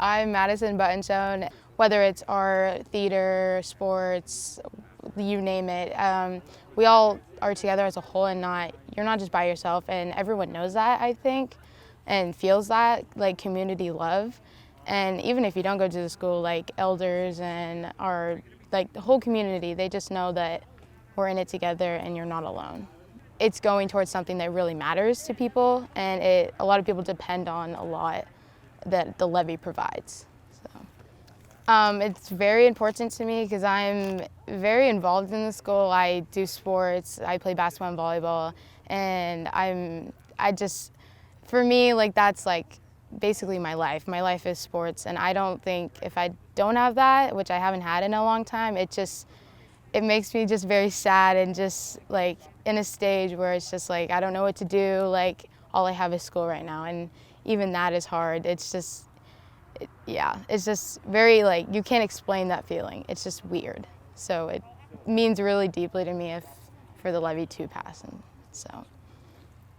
I'm Madisyn Buttonstone. Whether it's art, theater, sports, you name it, we all are together as a whole, and you're not just by yourself, and everyone knows that, I think, and feels that, like, community love. And even if you don't go to the school, like, elders and like, the whole community, they just know that we're in it together and you're not alone. It's going towards something that really matters to people, and a lot of people depend on a lot that the Levy provides. So, it's very important to me because I'm very involved in the school. I do sports, I play basketball and volleyball, and for me, like, that's like basically my life. My life is sports, and I don't think if I don't have that, which I haven't had in a long time, it makes me just very sad and just like in a stage where it's just like I don't know what to do. Like, all I have is school right now, and even that is hard. It's just very, like, you can't explain that feeling. It's just weird. So it means really deeply to me for the Levy to pass, and so.